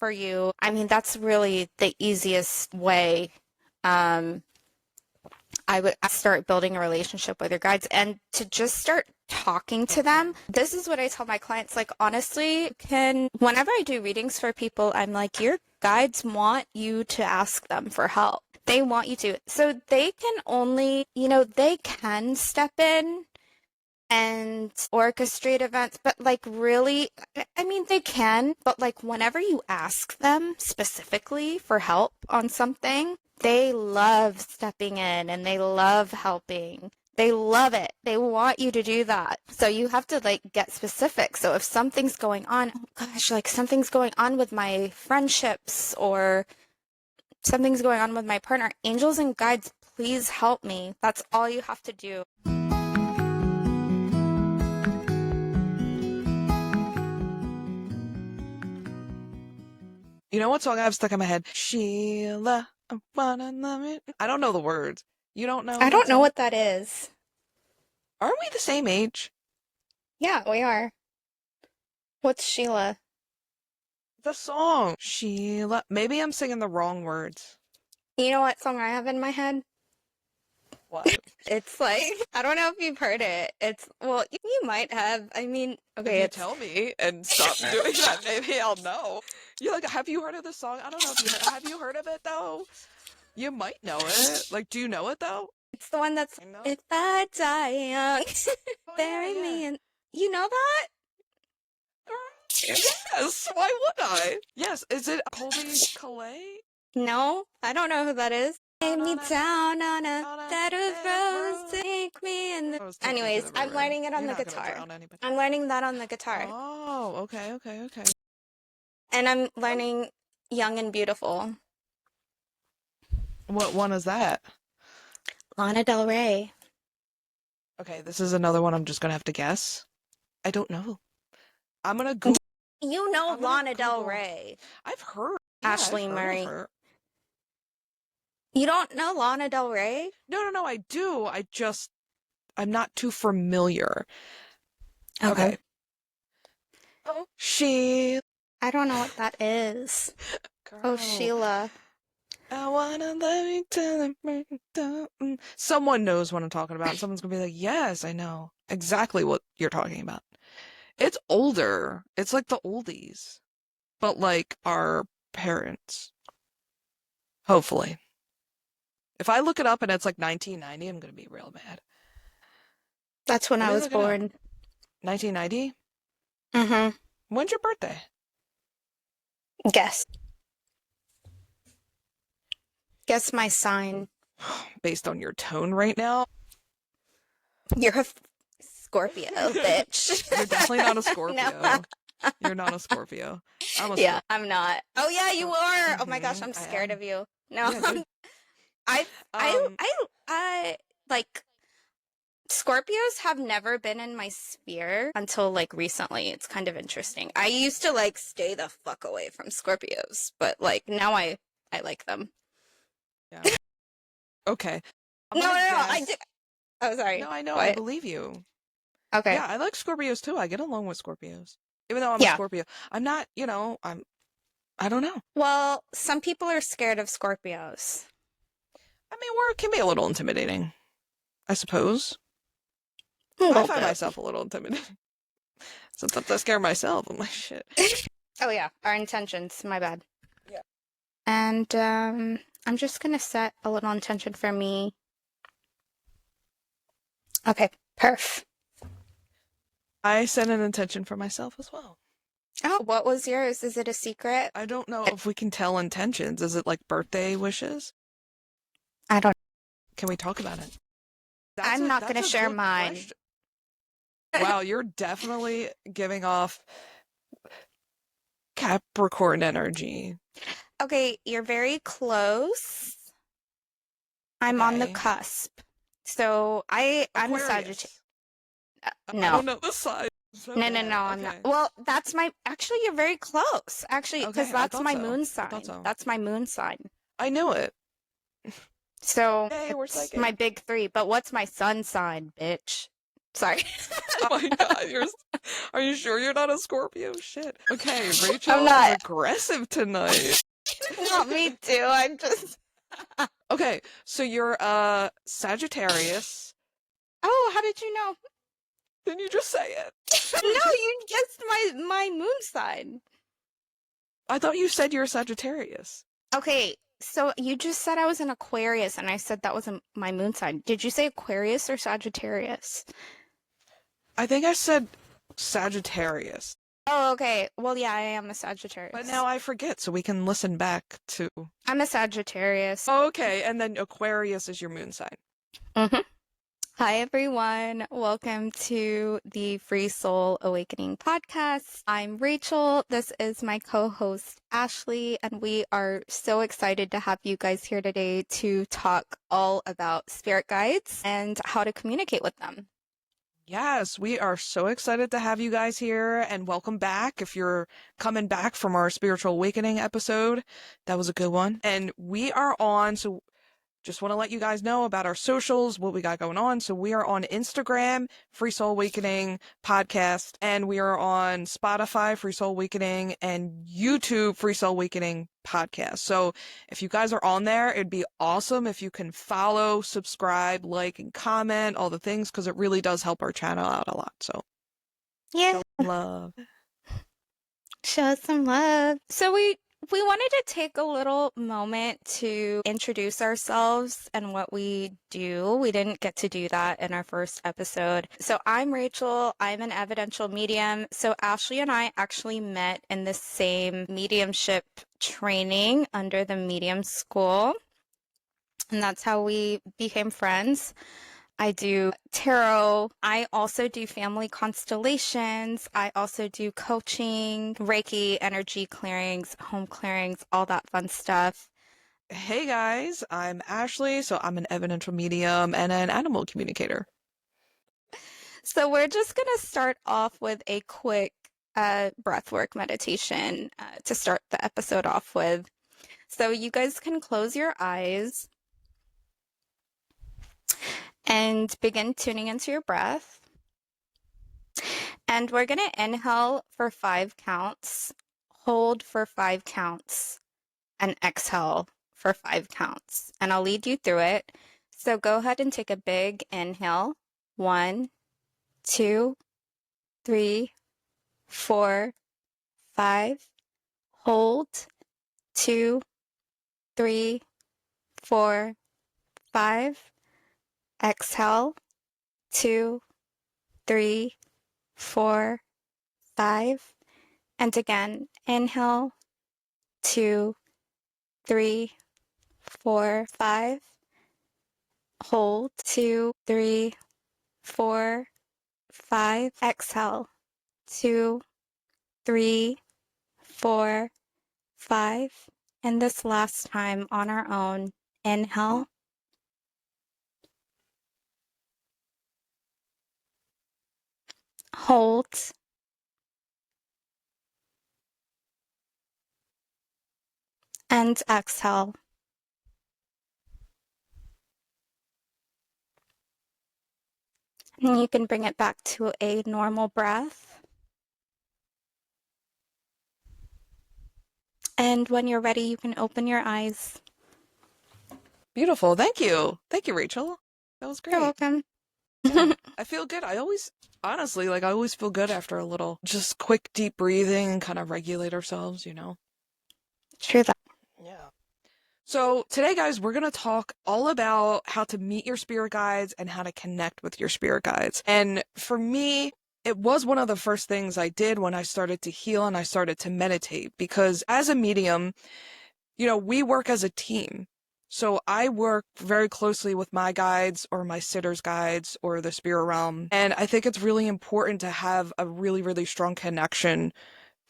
for you, I mean, that's really the easiest way. I would start building a relationship with your guides and to just start talking to them. This is what I tell my clients. Like, honestly, whenever I do readings for people, I'm like, your guides want you to ask them for help. They want you to. So they can only, they can step in and orchestrate events, but like really, I mean, they can, but like whenever you ask them specifically for help on something, they love stepping in and they love helping. They love it. They want you to do that. So you have to like get specific. So if something's going on, oh gosh, like something's going on with my friendships or something's going on with my partner, angels and guides, please help me. That's all you have to do. You know what song I have stuck in my head? Sheila, I wanna love it. I don't know the words. You don't know I that don't know song? what that is. Aren't we the same age? Yeah, we are. What's Sheila? The song. Sheila. Maybe I'm singing the wrong words. You know what song I have in my head? What? It's like, I don't know if you've heard it. Well, you might have. I mean, okay, If you it's tell me and stop doing that, maybe I'll know. You're like, have you heard of this song? I don't know if have you heard of it though? You might know it. Like, do you know it though? it's the one that's I know. If I Die Young, Oh, bury yeah, me yeah. in. You know that? Yes, why would I? Yes, is it Colby Calais? No, I don't know who that is. Lay me down on a on a bed of bed of roses, take me in the. Rose, take me to Anyways, the I'm river. learning it on You're the not gonna guitar. drown anybody. I'm learning that on the guitar. Oh, okay. And I'm learning Young and Beautiful. What one is that? Lana Del Rey. Okay, this is another one I'm just gonna have to guess. I don't know. I'm gonna Google. You know I'm gonna Lana Del Google. Rey. I've heard. Yeah, Ashley I've heard Murray. of her. You don't know Lana Del Rey? No, I do. I'm not too familiar. Okay. Oh, I don't know what that is. girl. Oh, Sheila. I wanna let me tell them. Someone knows what I'm talking about. Someone's gonna be like, yes, I know exactly what you're talking about. It's older. It's like the oldies, but like our parents. Hopefully. If I look it up and it's like 1990, I'm gonna be real mad. That's when Let I me was look it up. born. 1990? Mm-hmm. When's your birthday? Guess. Guess my sign. Based on your tone right now, You're a Scorpio, bitch. you're definitely not a Scorpio. No. You're not a Scorpio. I'm a Yeah, I'm not. Oh yeah, you are. Oh my gosh, Mhm, I'm I scared am. of you. No. Yeah, good. I like Scorpios have never been in my sphere until like recently. It's kind of interesting. I used to like stay the fuck away from Scorpios, but like now I like them. Yeah. Okay. I'm No, gonna I guess. do. Oh, sorry. No, I know. I What? believe you. Okay. Yeah, I like Scorpios too. I get along with Scorpios. Even though I'm a Yeah. Scorpio. I'm not, I don't know. Well, some people are scared of Scorpios. I mean, it can be a little intimidating, I suppose. A I little find bit. myself a little intimidating. Sometimes I scare myself. I'm like, shit. Oh yeah, our intentions. My bad. Yeah. And I'm just gonna set a little intention for me. Okay, perf. I set an intention for myself as well. Oh, what was yours? Is it a secret? I don't know if we can tell intentions. Is it like birthday wishes? I don't. Can we talk about it? I'm not gonna that's a share good mine. question. Wow, you're definitely giving off Capricorn energy. Okay, you're very close. I'm on the Okay. cusp. So I'm a Aquarius. Sagittarius. I No. don't know the sign. No, I'm not. Well, that's actually, you're very close. Actually, because Okay, I that's thought my so. moon I sign. thought so. That's my moon sign. I knew it. So Yay, we're it's psychic. my big three. But what's my sun sign, bitch? Sorry. Oh my God, are you sure you're not a Scorpio? Shit. Okay, I'm Rachel is not. aggressive tonight. Not me too. I'm just. Okay, so you're Sagittarius. Oh, how did you know? Didn't you just say it? No, you guessed my moon sign. I thought you said you're a Sagittarius. Okay, so you just said I was an Aquarius, and I said that wasn't my moon sign. Did you say Aquarius or Sagittarius? I think I said Sagittarius. Oh, okay. Well, yeah, I am a But Sagittarius. now I forget, so we can listen back to. I'm a Sagittarius. Oh, okay, and then Aquarius is your moon sign. Mm-hmm. Hi, everyone. Welcome to the Free Soul Awakening podcast. I'm Rachel. This is my co-host, Ashley, and we are so excited to have you guys here today to talk all about spirit guides and how to communicate with them. Yes, we are so excited to have you guys here and welcome back. If you're coming back from our spiritual awakening episode, that was a good one. And we are on, so just want to let you guys know about our socials, what we got going on. So we are on Instagram, Free Soul Awakening Podcast, and we are on Spotify, Free Soul Awakening, and YouTube, Free Soul Awakening Podcast. So if you guys are on there, it'd be awesome if you can follow, subscribe, like, and comment, all the things, because it really does help our channel out a lot. So Yeah, love. show us some love. So we wanted to take a little moment to introduce ourselves and what we do. We didn't get to do that in our first episode. So I'm Rachel. I'm an evidential medium. So Ashley and I actually met in the same mediumship training under the medium school. And that's how we became friends. I do tarot. I also do family constellations. I also do coaching, Reiki, energy clearings, home clearings, all that fun stuff. Hey guys, I'm Ashley. So I'm an evidential medium and an animal communicator. So we're just going to start off with a quick breathwork meditation to start the episode off with. So you guys can close your eyes and begin tuning into your breath. And we're going to inhale for 5 counts, hold for 5 counts, and exhale for 5 counts. And I'll lead you through it. So go ahead and take a big inhale. 1, 2, 3, 4, 5. Hold. 2, 3, 4, 5. Exhale. 2, 3, 4, 5. And again, inhale. 2, 3, 4, 5. Hold. 2, 3, 4, 5. Exhale. 2, 3, 4, 5. And this last time on our own, inhale. Hold. And exhale. And you can bring it back to a normal breath. And when you're ready, you can open your eyes. Beautiful. Thank you. Thank you, Rachel. That was great. You're welcome. Yeah, I feel good. Honestly, I always feel good after a little just quick deep breathing and kind of regulate ourselves, you know? True that. Yeah. So today, guys, we're going to talk all about how to meet your spirit guides and how to connect with your spirit guides. And for me, it was one of the first things I did when I started to heal and I started to meditate, because as a medium, you know, we work as a team. So I work very closely with my guides or my sitters' guides or the spirit realm. And I think it's really important to have a really, really strong connection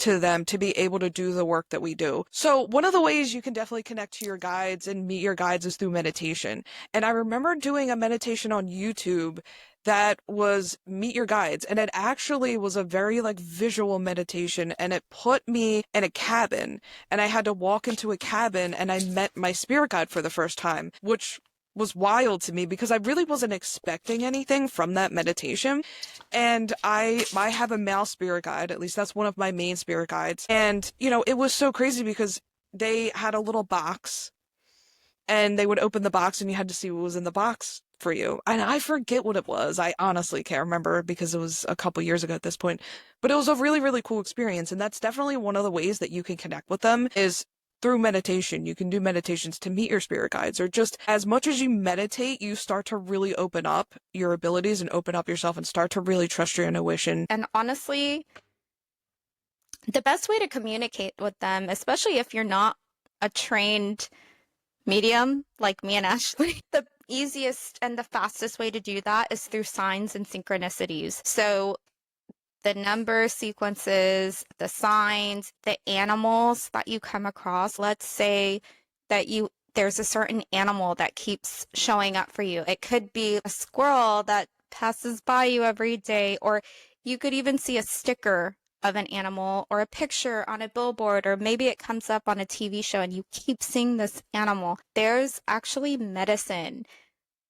to them to be able to do the work that we do. So one of the ways you can definitely connect to your guides and meet your guides is through meditation. And I remember doing a meditation on YouTube that was meet your guides, and it actually was a very visual meditation, and it put me in a cabin, and I had to walk into a cabin and I met my spirit guide for the first time, which was wild to me because I really wasn't expecting anything from that meditation. And I have a male spirit guide, at least that's one of my main spirit guides. And, it was so crazy because they had a little box and they would open the box and you had to see what was in the box for you. And I forget what it was. I honestly can't remember because it was a couple years ago at this point. But it was a really, really cool experience. And that's definitely one of the ways that you can connect with them is through meditation. You can do meditations to meet your spirit guides, or just as much as you meditate, you start to really open up your abilities and open up yourself and start to really trust your intuition. And honestly, the best way to communicate with them, especially if you're not a trained medium like me and Ashley, the easiest and the fastest way to do that is through signs and synchronicities. So the number sequences, the signs, the animals that you come across. Let's say that there's a certain animal that keeps showing up for you. It could be a squirrel that passes by you every day, or you could even see a sticker of an animal or a picture on a billboard, or maybe it comes up on a TV show and you keep seeing this animal. There's actually medicine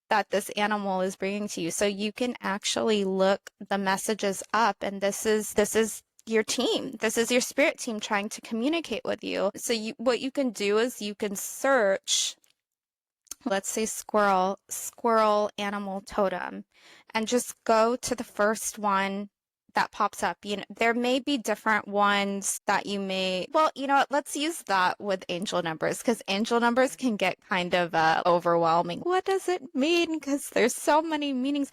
that this animal is bringing to you. So you can actually look the messages up, and this is your team. This is your spirit team trying to communicate with you. So what you can do is you can search, let's say squirrel animal totem, and just go to the first one that pops up. There may be different ones that well, you know what, let's use that with angel numbers, because angel numbers can get kind of overwhelming. What does it mean? Because there's so many meanings.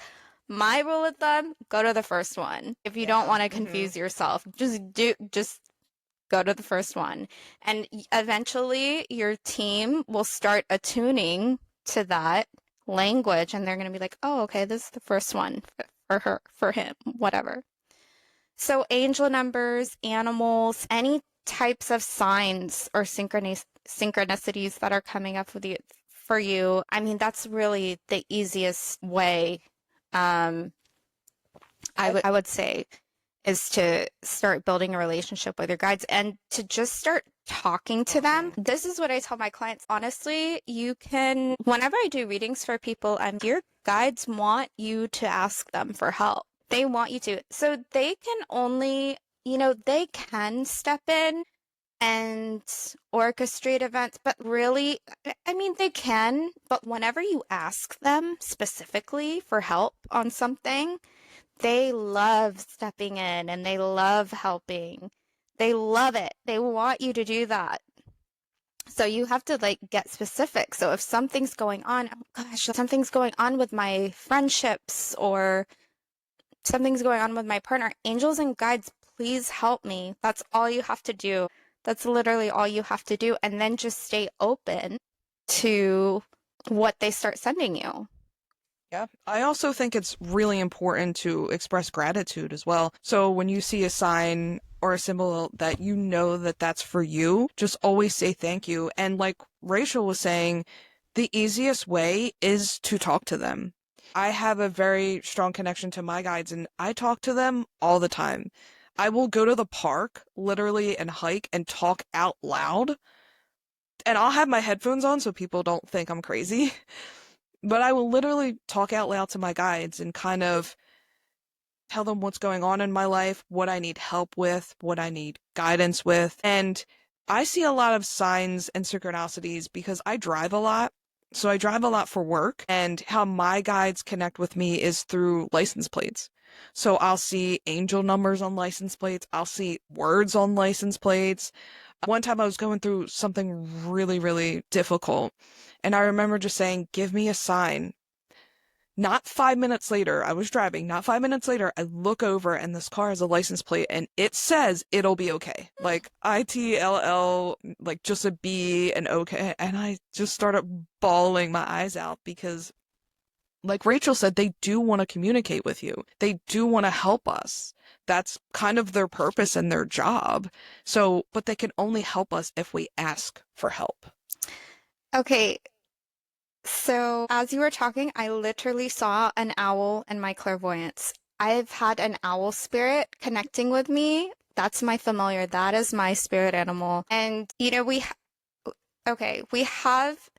My rule of thumb, go to the first one. If you don't want to confuse yourself, just go to the first one. And eventually your team will start attuning to that language, and they're going to be like, oh, okay, this is the first one for her, for him, whatever. So angel numbers, animals, any types of signs or synchronicities that are coming up for you, I mean, that's really the easiest way, I would say, is to start building a relationship with your guides and to just start talking to them. This is what I tell my clients. Honestly, whenever I do readings for people, your guides want you to ask them for help. They want you to. So they can only, they can step in and orchestrate events, but really, I mean, they can, but whenever you ask them specifically for help on something, they love stepping in and they love helping. They love it. They want you to do that. So you have to get specific. So if something's going on, oh gosh, something's going on with my friendships, or something's going on with my partner, angels and guides, please help me. That's all you have to do. That's literally all you have to do. And then just stay open to what they start sending you. Yeah. I also think it's really important to express gratitude as well. So when you see a sign or a symbol that you know that that's for you, just always say thank you. And like Rachel was saying, the easiest way is to talk to them. I have a very strong connection to my guides and I talk to them all the time. I will go to the park literally and hike and talk out loud. And I'll have my headphones on so people don't think I'm crazy. But I will literally talk out loud to my guides and kind of tell them what's going on in my life, what I need help with, what I need guidance with. And I see a lot of signs and synchronicities because I drive a lot. So I drive a lot for work, and how my guides connect with me is through license plates. So I'll see angel numbers on license plates. I'll see words on license plates. One time I was going through something really, really difficult, and I remember just saying, give me a sign. Not 5 minutes later, I was driving. Not 5 minutes later, I look over and this car has a license plate and it says it'll be okay. Like ITLL, like just a B and okay. And I just started bawling my eyes out because, like Rachel said, they do want to communicate with you. They do want to help us. That's kind of their purpose and their job. So, but they can only help us if we ask for help. Okay. So as you were talking, I literally saw an owl in my clairvoyance. I've had an owl spirit connecting with me. That's my familiar. That is my spirit animal. And, we have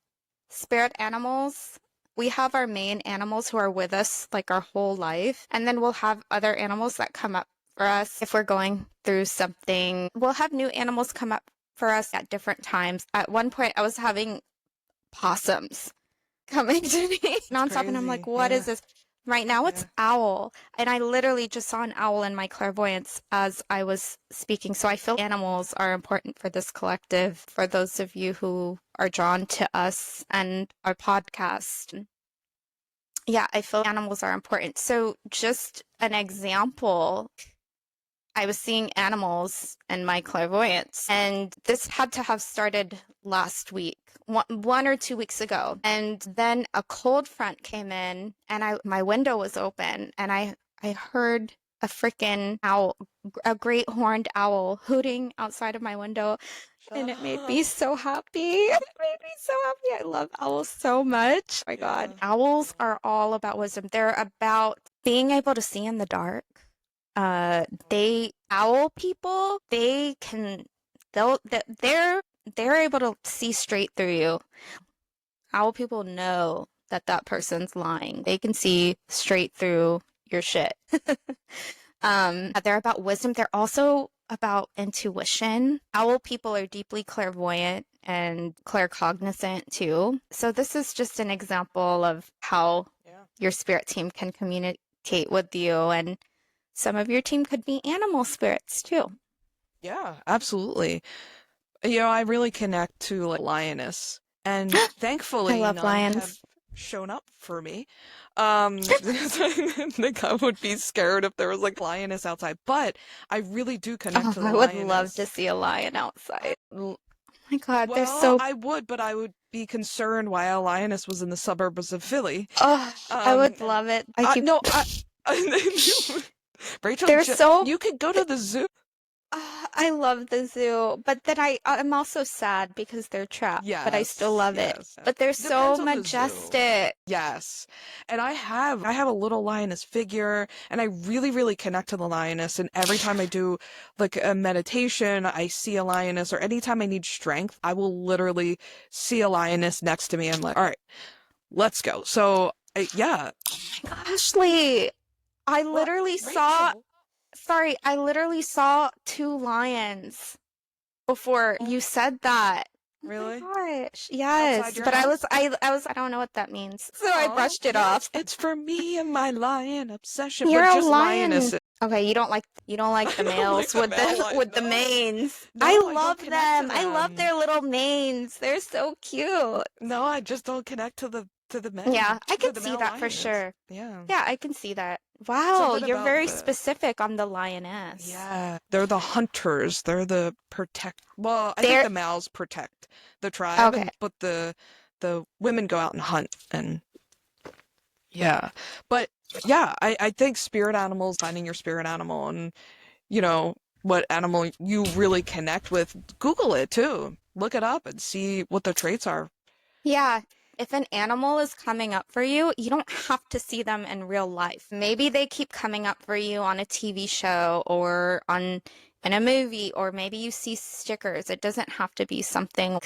spirit animals we have our main animals who are with us like our whole life, and then we'll have other animals that come up for us if we're going through something. We'll have new animals come up for us at different times. At one point, I was having possums coming to me nonstop, and I'm like, Crazy. what is Yeah. this? Right now it's Yeah. owl, and I literally just saw an owl in my clairvoyance as I was speaking. So I feel animals are important for this collective, for those of you who are drawn to us and our podcast. Yeah, I feel animals are important. So just an example, I was seeing animals in my clairvoyance, and this had to have started last week, 1 or 2 weeks ago. And then a cold front came in, and my window was open, and I heard a freaking owl, a great horned owl hooting outside of my window, and it made me so happy. It made me so happy. I love owls so much. Oh my God. Yeah. Owls are all about wisdom. They're about being able to see in the dark. Owl people, they're able to see straight through you. Owl people know that that person's lying. They can see straight through your shit. They're about wisdom. They're also about intuition. Owl people are deeply clairvoyant and claircognizant too. So this is just an example of how Yeah. your spirit team can communicate with you, and some of your team could be animal spirits too. Yeah, absolutely. I really connect to like lioness, and I thankfully love none have lions. shown up for me. Because I think I would be scared if there was like lioness outside, but I really do connect Oh, to the I would love to lioness. see a lion outside. L- Oh my God, they're Well, so. I would, but I would be concerned why a lioness was in the suburbs of Philly. Oh, I Um, would love it. I I keep. no, I, Rachel, They're so. you could go to the zoo. I love the zoo, but then I'm also sad because they're trapped, but I still Yes, love it. yes. But they're so Depends on the zoo. majestic. Yes. And I have a little lioness figure, and I really, really connect to the lioness. And every time I do like a meditation, I see a lioness, or anytime I need strength, I will literally see a lioness next to me. I'm like, all right, let's go. So yeah. Ashley, I What? literally saw, Rachel? sorry, I literally saw two lions before Oh, you said that. Oh really? my gosh. Outside Yes. your But house? I don't know what that means. So I Oh, brushed it yeah, off. it's for me and my lion obsession, You're but a just lion. lionesses. Okay, you don't like I the don't like males the with male the lion. with the No. manes. I No, I don't love connect to them. I love them. their little manes. They're so cute. No, I just don't connect to the Yeah, men, I to can the see male that for lioness. sure. Yeah. Yeah, I can see that. Wow, Something you're about very the specific on the lioness. Yeah, they're the hunters. They're the protect. Well, I think They're the males protect the tribe, okay. and but the women go out and hunt. And yeah, but yeah, I think spirit animals, finding your spirit animal, and you know what animal you really connect with. Google it too. Look it up and see what the traits are. Yeah, if an animal is coming up for you, you don't have to see them in real life. Maybe they keep coming up for you on a TV show or on in a movie, or maybe you see stickers. It doesn't have to be something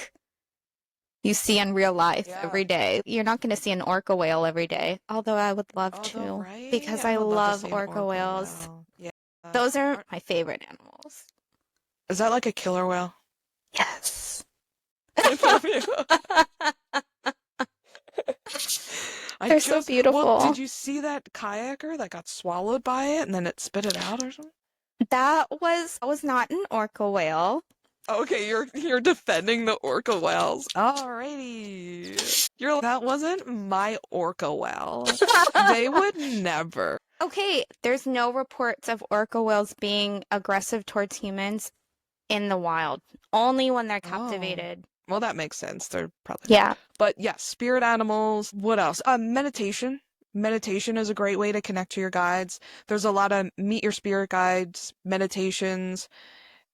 you see in real life Yeah. every day. You're not going to see an orca whale every day, although I would love Although, to right? because I I would love to love see an orca orca whales. whale. Yeah. Those are Are- my favorite animals. Is that like a killer whale? Yes. I They're so just, well, beautiful. did you see that kayaker that got swallowed by it and then it spit it out or something? That was not an orca whale. Okay, you're defending the orca whales. Alrighty. That wasn't my orca whale. They would never. Okay, there's no reports of orca whales being aggressive towards humans in the wild, only when they're Oh. captivated. Well, that makes sense. They're probably. Yeah. But yeah, spirit animals. What else? Meditation. Meditation is a great way to connect to your guides. There's a lot of meet your spirit guides, meditations,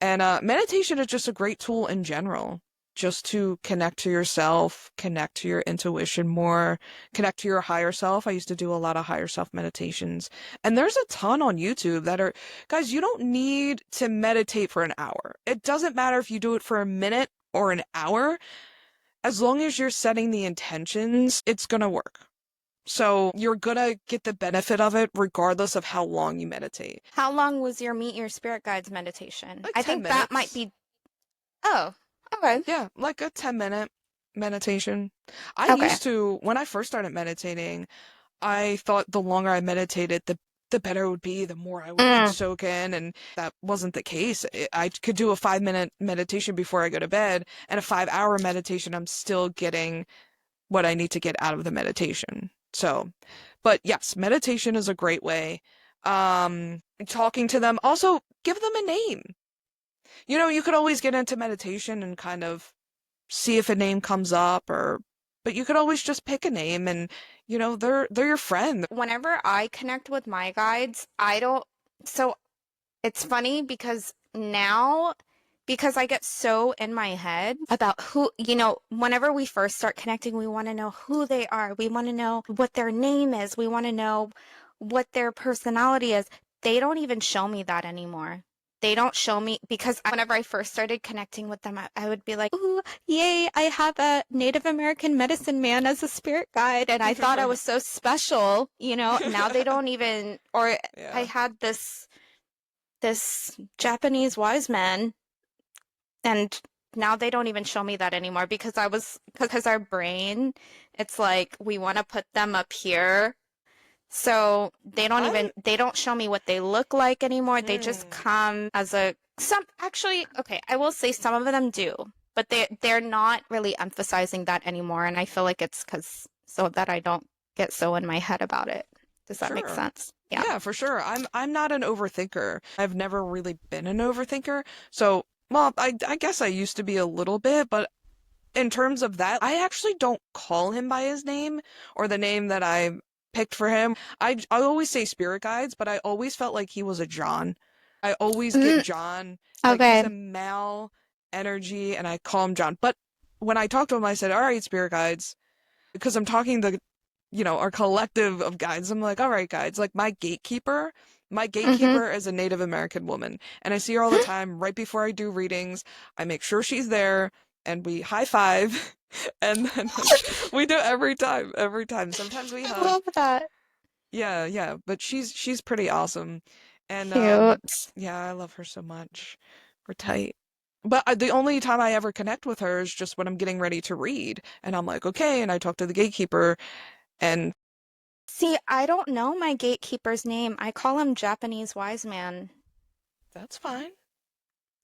and meditation is just a great tool in general, just to connect to yourself, connect to your intuition more, connect to your higher self. I used to do a lot of higher self meditations, and there's a ton on YouTube that are, guys, you don't need to meditate for an hour. It doesn't matter if you do it for a minute or an hour. As long as you're setting the intentions, it's gonna work. So you're gonna get the benefit of it regardless of how long you meditate. How long was your Meet Your Spirit Guides meditation? Like I 10 think that might minutes. be, oh, okay. Yeah, like a 10-minute meditation. I Okay. used to, when I first started meditating, I thought the longer I meditated, the better it would be, the more I'd Mm. soak in, and that wasn't the case. I could do a 5-minute meditation before I go to bed, and a 5-hour meditation, I'm still getting what I need to get out of the meditation. So, but yes, meditation is a great way. Talking to them, also give them a name. You could always get into meditation and kind of see if a name comes up, but you could always just pick a name, and they're your friend. Whenever I connect with my guides, I don't, so it's funny because now, because I get so in my head about who, whenever we first start connecting, we want to know who they are. We want to know what their name is. We want to know what their personality is. They don't even show me that anymore. They don't show me because whenever I first started connecting with them, I would be like, ooh, yay, I have a Native American medicine man as a spirit guide. And I thought I was so special, Now they don't even, or I Yeah, had this Japanese wise man, and now they don't even show me that anymore because our brain, it's like we want to put them up here. So I they don't show me what they look like anymore. They just mm, come as actually, okay, I will say some of them do, but they're not really emphasizing that anymore. And I feel like it's because so that I don't get so in my head about it. Does that make sure. sense? Yeah. Yeah, for sure. I'm not an overthinker. I've never really been an overthinker. So, well, I guess I used to be a little bit, but in terms of that, I actually don't call him by his name or the name that I picked for him. I always say spirit guides, but I always felt like he was a John. I always get Mm, John, like he's okay. a male energy, and I call him John. But when I talked to him, I said, "All right, spirit guides," because I'm talking to, our collective of guides. I'm like, "All right, guides, like my Mm-hmm. gatekeeper is a Native American woman, and I see her all the time right before I do readings. I make sure she's there, and we high five, and then we do it every time, every time. Sometimes we I hug. love that. Yeah, yeah, but she's pretty awesome, and Cute. yeah, I love her so much. We're tight. But the only time I ever connect with her is just when I'm getting ready to read, and I'm like, okay, and I talk to the gatekeeper, and See, I don't know my gatekeeper's name. I call him Japanese wise man. that's fine.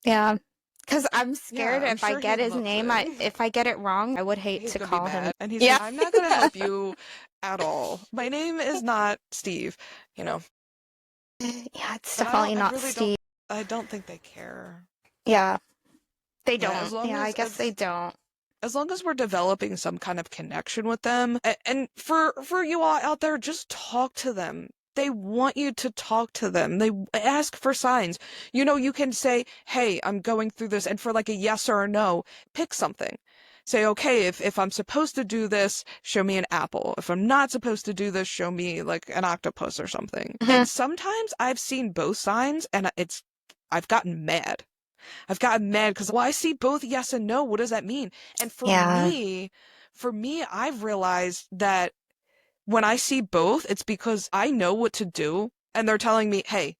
Yeah. Because I'm Yeah, scared I'm if I sure he get his loves name, it. if I get it wrong, I would hate He's to gonna be call him. mad, and he's Yeah. like, I'm not gonna help you at all. My name is not Steve, you know. Yeah, it's But definitely I not really don't. Steve. I don't think they care. Yeah, they Yeah, don't. Yeah, I guess they don't. as long as we're developing some kind of connection with them, and for you all out there, just talk to them. They want you to talk to them. They ask for signs. You can say, "Hey, I'm going through this," and for like a yes or a no, pick something. Say, "Okay, if I'm supposed to do this, show me an apple. If I'm not supposed to do this, show me like an octopus or something." Mhm. And sometimes I've seen both signs, and I've gotten mad. I've gotten mad because, well, I see both yes and no. What does that mean? And Yeah. for me, I've realized that when I see both, it's because I know what to do. And they're telling me, hey,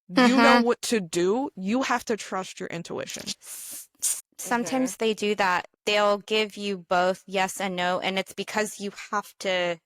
you know hmm what to do. You have to trust your intuition. Okay. Sometimes they do that. They'll give you both yes and no, and it's because you have to,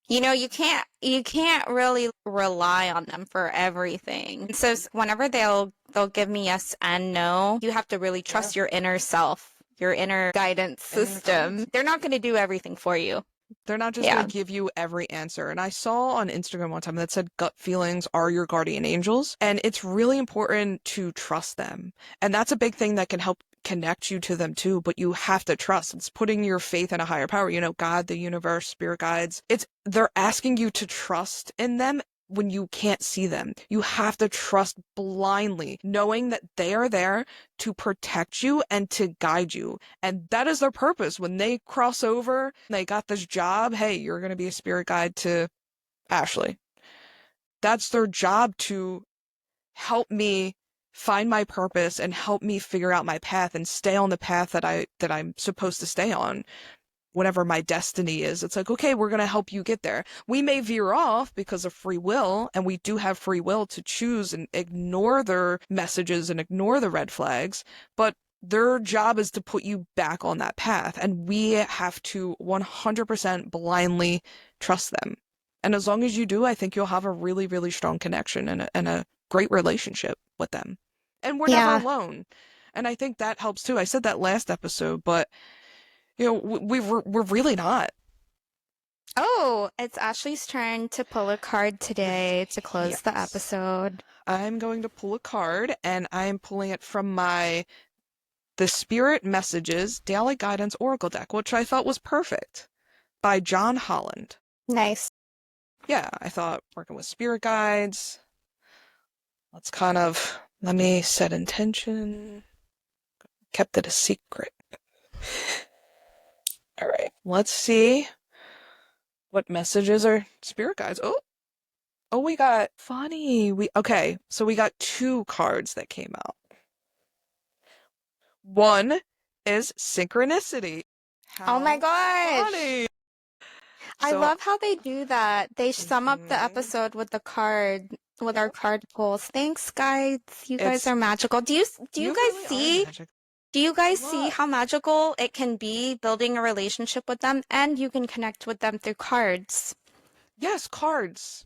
you can't really rely on them for everything. So whenever they'll give me yes and no, you have to really Yeah. trust your inner self, your inner guidance Inner guidance. system. They're not going to do everything for you. They're not just going Yeah. to give you every answer. And I saw on Instagram one time that said gut feelings are your guardian angels. And it's really important to trust them. And that's a big thing that can help connect you to them too. But you have to trust. It's putting your faith in a higher power, God, the universe, spirit guides. They're asking you to trust in them when you can't see them. You have to trust blindly, knowing that they are there to protect you and to guide you. And that is their purpose. When they cross over, they got this job. Hey, you're going to be a spirit guide to Ashley. That's their job, to help me find my purpose and help me figure out my path and stay on the path that I'm supposed to stay on. whatever my destiny is. It's like, okay, we're going to help you get there. We may veer off because of free will, and we do have free will to choose and ignore their messages and ignore the red flags, but their job is to put you back on that path, and we have to 100% blindly trust them. And as long as you do, I think you'll have a really, really strong connection and a great relationship with them. And we're never Yeah. alone. And I think that helps too. I said that last episode, but we're really not. Oh, it's Ashley's turn to pull a card today to close the Yes. episode. I'm going to pull a card, and I am pulling it from The Spirit Messages Daily Guidance Oracle deck, which I thought was perfect, by John Holland. Nice. Yeah, I thought working with spirit guides, let me set intention, kept it a secret. All right, let's see what messages are spirit guides. Oh, we got funny. Okay, so we got two cards that came out. One is Synchronicity. Oh my How gosh. funny. I So, love how they do that. They sum up the mhm, episode with the card, with our yep, card pulls. Thanks, guys. You guys it's are magical. you really are magic. Do you guys see What? how magical it can be building a relationship with them and you can connect with them through cards? Yes, cards.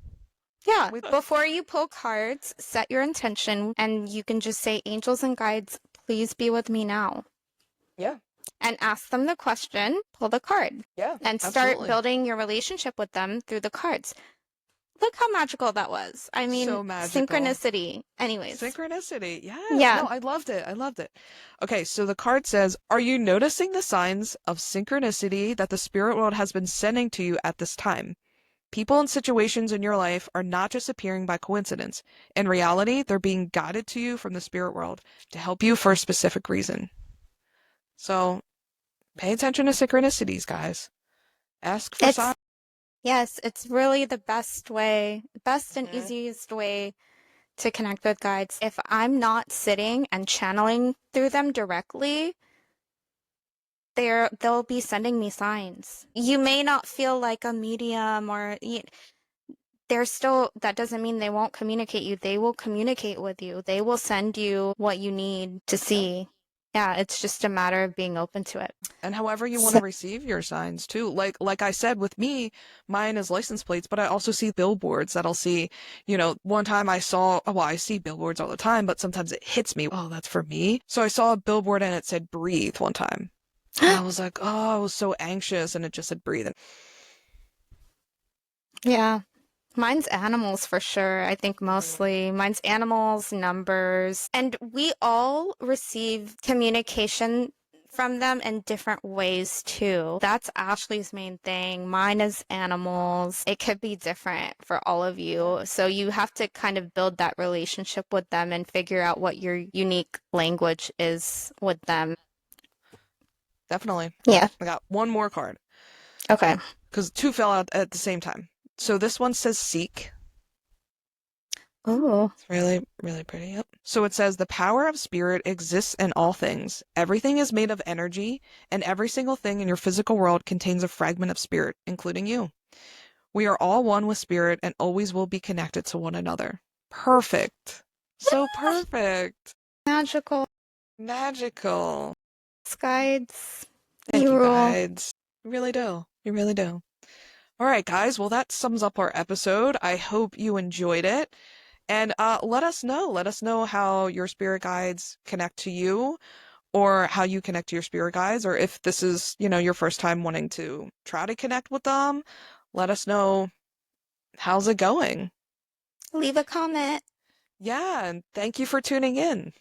Yeah, We before you pull cards, set your intention and you can just say, Angels and guides, please be with me now. Yeah, And ask them the question, pull the card, yeah, and start absolutely. building your relationship with them through the cards. Look how magical that was. I mean, So magical. synchronicity. Anyways, Synchronicity. Yes. yeah. No, I loved it. I loved it. Okay, so the card says, are you noticing the signs of synchronicity that the spirit world has been sending to you at this time? People and situations in your life are not just appearing by coincidence. In reality, they're being guided to you from the spirit world to help you for a specific reason. So pay attention to synchronicities, guys. Ask for signs. It's, yes, it's really the best way, best and Mhm. easiest way to connect with guides. If I'm not sitting and channeling through them directly, they'll be sending me signs. You may not feel like a medium or they're still, that doesn't mean they won't communicate you. They will communicate with you. They will send you what you need to Yeah. see. Yeah, it's just a matter of being open to it. And however you want So, to receive your signs too. Like I said, with me, mine is license plates, but I also see billboards that I'll see, one time I saw, well, I see billboards all the time, but sometimes it hits me. Oh, that's for me. So I saw a billboard and it said breathe one time. And I was like, oh, I was so anxious and it just said breathe. yeah, mine's animals for sure. I think Mhm. mostly mine's animals, numbers, and we all receive communication from them in different ways too. That's Ashley's main thing. Mine is animals. It could be different for all of Yeah, you. So you have to kind of build that relationship with them and figure out what your unique language is with them. definitely. Yeah. I got one more card Okay. because two fell out at the same time. So this one says seek. Oh. It's really, really pretty. Yep. So it says the power of spirit exists in all things. Everything is made of energy, and every single thing in your physical world contains a fragment of spirit, including you. We are all one with spirit and always will be connected to one another. Perfect. So perfect. Magical Magical. guides. Thank You you, rule. guides. You really do. You really do. All right, guys. Well, that sums up our episode. I hope you enjoyed it. And let us know. Let us know how your spirit guides connect to you or how you connect to your spirit guides, or if this is, your first time wanting to try to connect with them. Let us know how's it going. Leave a comment. Yeah, and thank you for tuning in.